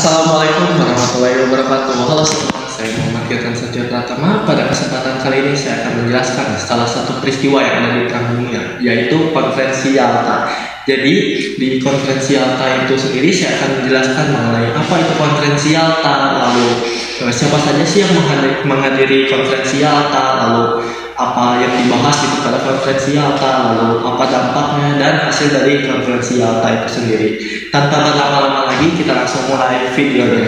Assalamualaikum warahmatullahi wabarakatuh. Halo semua, saya Muhammad Giatan Satya Pratama. Pada kesempatan kali ini saya akan menjelaskan salah satu peristiwa yang ada di Perang Dunia, yaitu Konferensi Yalta. Jadi di Konferensi Yalta itu sendiri saya akan menjelaskan mengenai apa itu Konferensi Yalta, lalu siapa saja sih yang menghadiri Konferensi Yalta, lalu apa yang dibahas di pada Konferensi Yalta, lalu apa dampaknya dan hasil dari Konferensi Yalta itu sendiri. Tanpa berlama-lama lagi, kita langsung mulai videonya.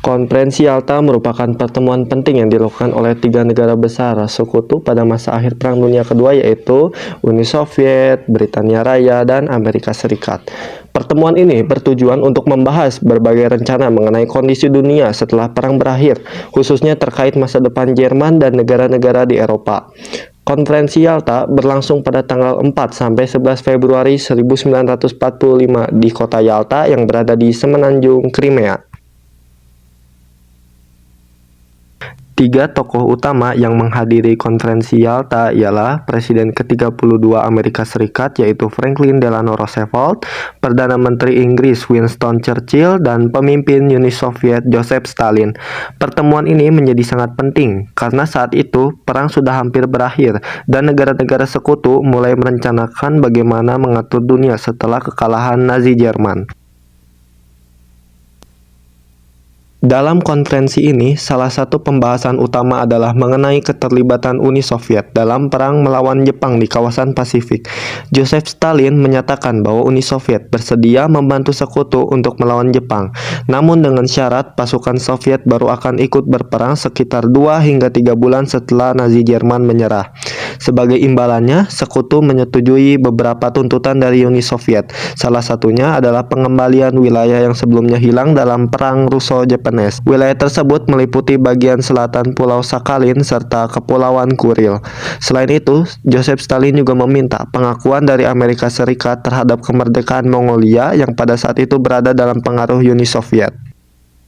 Konferensi Yalta merupakan pertemuan penting yang dilakukan oleh tiga negara besar sekutu pada masa akhir Perang Dunia Kedua, yaitu Uni Soviet, Britania Raya, dan Amerika Serikat. Pertemuan ini bertujuan untuk membahas berbagai rencana mengenai kondisi dunia setelah perang berakhir, khususnya terkait masa depan Jerman dan negara-negara di Eropa. Konferensi Yalta berlangsung pada tanggal 4 sampai 11 Februari 1945 di kota Yalta yang berada di semenanjung Crimea. Tiga tokoh utama yang menghadiri konferensi Yalta ialah Presiden ke-32 Amerika Serikat yaitu Franklin Delano Roosevelt, Perdana Menteri Inggris Winston Churchill, dan pemimpin Uni Soviet Joseph Stalin. Pertemuan ini menjadi sangat penting karena saat itu perang sudah hampir berakhir dan negara-negara sekutu mulai merencanakan bagaimana mengatur dunia setelah kekalahan Nazi Jerman. Dalam konferensi ini, salah satu pembahasan utama adalah mengenai keterlibatan Uni Soviet dalam perang melawan Jepang di kawasan Pasifik. Joseph Stalin menyatakan bahwa Uni Soviet bersedia membantu sekutu untuk melawan Jepang, namun dengan syarat pasukan Soviet baru akan ikut berperang sekitar 2 hingga 3 bulan setelah Nazi Jerman menyerah. Sebagai imbalannya, sekutu menyetujui beberapa tuntutan dari Uni Soviet. Salah satunya adalah pengembalian wilayah yang sebelumnya hilang dalam perang Russo-Jepang. Wilayah tersebut meliputi bagian selatan Pulau Sakhalin serta Kepulauan Kuril. Selain itu, Joseph Stalin juga meminta pengakuan dari Amerika Serikat terhadap kemerdekaan Mongolia yang pada saat itu berada dalam pengaruh Uni Soviet.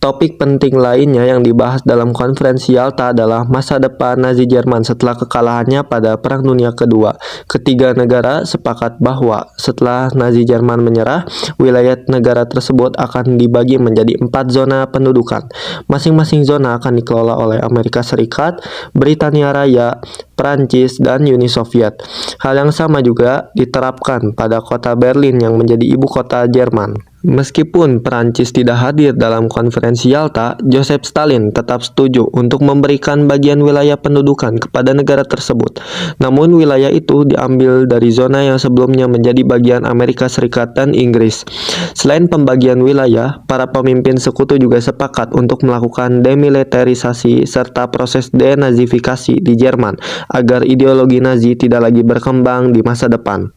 Topik penting lainnya yang dibahas dalam konferensi Yalta adalah masa depan Nazi Jerman setelah kekalahannya pada Perang Dunia Kedua. Ketiga negara sepakat bahwa setelah Nazi Jerman menyerah, wilayah negara tersebut akan dibagi menjadi 4 zona pendudukan. Masing-masing zona akan dikelola oleh Amerika Serikat, Britania Raya, Prancis, dan Uni Soviet. Hal yang sama juga diterapkan pada kota Berlin yang menjadi ibu kota Jerman. Meskipun Prancis tidak hadir dalam konferensi Yalta, Joseph Stalin tetap setuju untuk memberikan bagian wilayah pendudukan kepada negara tersebut. Namun wilayah itu diambil dari zona yang sebelumnya menjadi bagian Amerika Serikat dan Inggris. Selain pembagian wilayah, para pemimpin sekutu juga sepakat untuk melakukan demilitarisasi serta proses denazifikasi di Jerman agar ideologi Nazi tidak lagi berkembang di masa depan.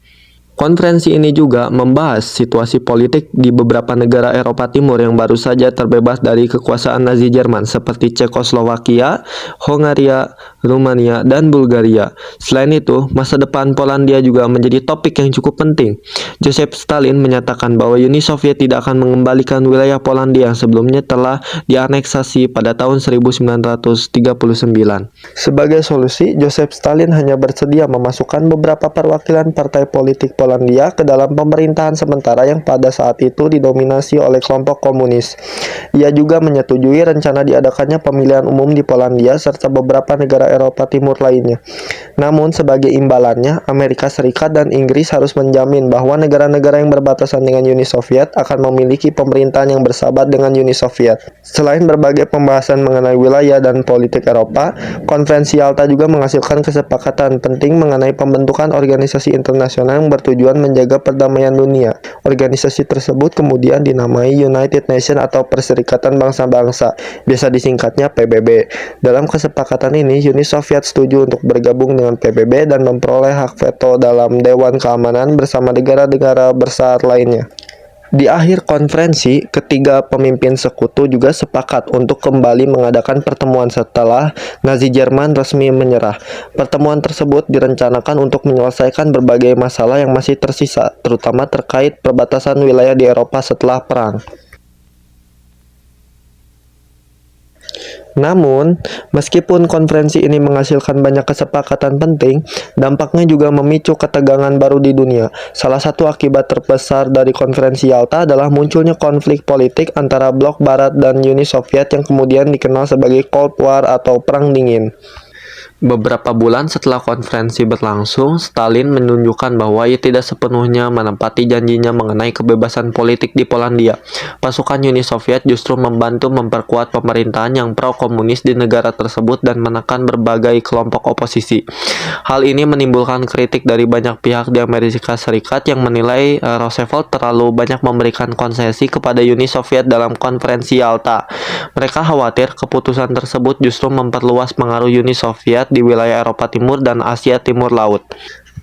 Konferensi ini juga membahas situasi politik di beberapa negara Eropa Timur yang baru saja terbebas dari kekuasaan Nazi Jerman seperti Cekoslowakia, Hongaria, Rumania, dan Bulgaria. Selain itu, masa depan Polandia juga menjadi topik yang cukup penting. Joseph Stalin menyatakan bahwa Uni Soviet tidak akan mengembalikan wilayah Polandia yang sebelumnya telah dianeksasi pada tahun 1939. Sebagai solusi, Joseph Stalin hanya bersedia memasukkan beberapa perwakilan partai politik Polandia ke dalam pemerintahan sementara yang pada saat itu didominasi oleh kelompok komunis. Ia juga menyetujui rencana diadakannya pemilihan umum di Polandia serta beberapa negara Eropa Timur lainnya. Namun sebagai imbalannya, Amerika Serikat dan Inggris harus menjamin bahwa negara-negara yang berbatasan dengan Uni Soviet akan memiliki pemerintahan yang bersahabat dengan Uni Soviet. Selain berbagai pembahasan mengenai wilayah dan politik Eropa, konferensi Yalta juga menghasilkan kesepakatan penting mengenai pembentukan organisasi internasional yang bertujuan menjaga perdamaian dunia. Organisasi tersebut kemudian dinamai United Nations atau Perserikatan Bangsa-Bangsa, biasa disingkatnya PBB. Dalam kesepakatan ini, Uni Soviet setuju untuk bergabung dengan PBB dan memperoleh hak veto dalam Dewan Keamanan bersama negara-negara besar lainnya. Di akhir konferensi, ketiga pemimpin sekutu juga sepakat untuk kembali mengadakan pertemuan setelah Nazi Jerman resmi menyerah. Pertemuan tersebut direncanakan untuk menyelesaikan berbagai masalah yang masih tersisa, terutama terkait perbatasan wilayah di Eropa setelah perang. Namun, meskipun konferensi ini menghasilkan banyak kesepakatan penting, dampaknya juga memicu ketegangan baru di dunia. Salah satu akibat terbesar dari konferensi Yalta adalah munculnya konflik politik antara blok Barat dan Uni Soviet yang kemudian dikenal sebagai Cold War atau Perang Dingin. Beberapa bulan setelah konferensi berlangsung, Stalin menunjukkan bahwa ia tidak sepenuhnya menepati janjinya mengenai kebebasan politik di Polandia. Pasukan Uni Soviet justru membantu memperkuat pemerintahan yang pro-komunis di negara tersebut dan menekan berbagai kelompok oposisi. Hal ini menimbulkan kritik dari banyak pihak di Amerika Serikat yang menilai Roosevelt terlalu banyak memberikan konsesi kepada Uni Soviet dalam konferensi Yalta. Mereka khawatir keputusan tersebut justru memperluas pengaruh Uni Soviet di wilayah Eropa Timur dan Asia Timur Laut.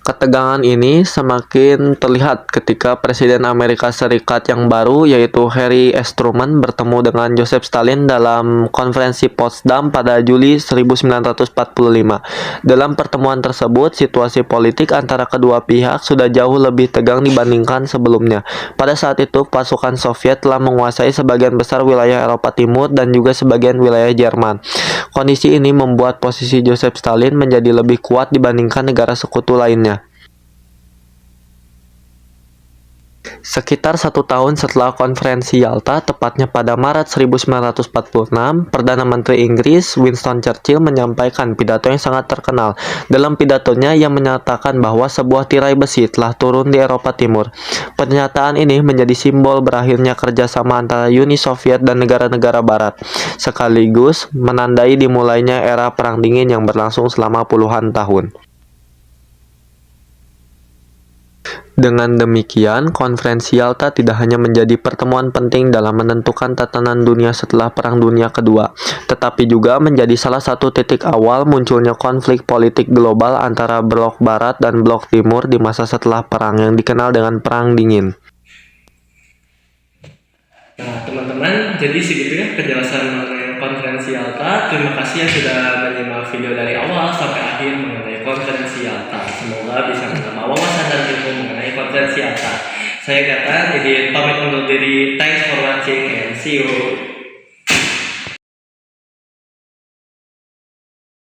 Ketegangan ini semakin terlihat ketika Presiden Amerika Serikat yang baru yaitu Harry S. Truman bertemu dengan Joseph Stalin dalam konferensi Potsdam pada Juli 1945. Dalam pertemuan tersebut, situasi politik antara kedua pihak sudah jauh lebih tegang dibandingkan sebelumnya. Pada saat itu, pasukan Soviet telah menguasai sebagian besar wilayah Eropa Timur dan juga sebagian wilayah Jerman. Kondisi ini membuat posisi Joseph Stalin menjadi lebih kuat dibandingkan negara sekutu lainnya. Sekitar 1 tahun setelah konferensi Yalta, tepatnya pada Maret 1946, Perdana Menteri Inggris Winston Churchill menyampaikan pidato yang sangat terkenal. Dalam pidatonya, ia menyatakan bahwa sebuah tirai besi telah turun di Eropa Timur. Pernyataan ini menjadi simbol berakhirnya kerjasama antara Uni Soviet dan negara-negara Barat, sekaligus menandai dimulainya era Perang Dingin yang berlangsung selama puluhan tahun. Dengan demikian, konferensi Yalta tidak hanya menjadi pertemuan penting dalam menentukan tatanan dunia setelah Perang Dunia Kedua, tetapi juga menjadi salah satu titik awal munculnya konflik politik global antara blok Barat dan blok Timur di masa setelah perang yang dikenal dengan Perang Dingin. Nah, teman-teman, jadi segitu ya penjelasan mengenai konferensi Yalta. Terima kasih yang sudah menyimak video dari awal sampai akhir mengenai konferensi Yalta. Semoga bisa menambah wawasan dan ilmu mengenai konferensi Yalta. Saya Gatan, jadi pamit undur diri. Thanks for watching and see you.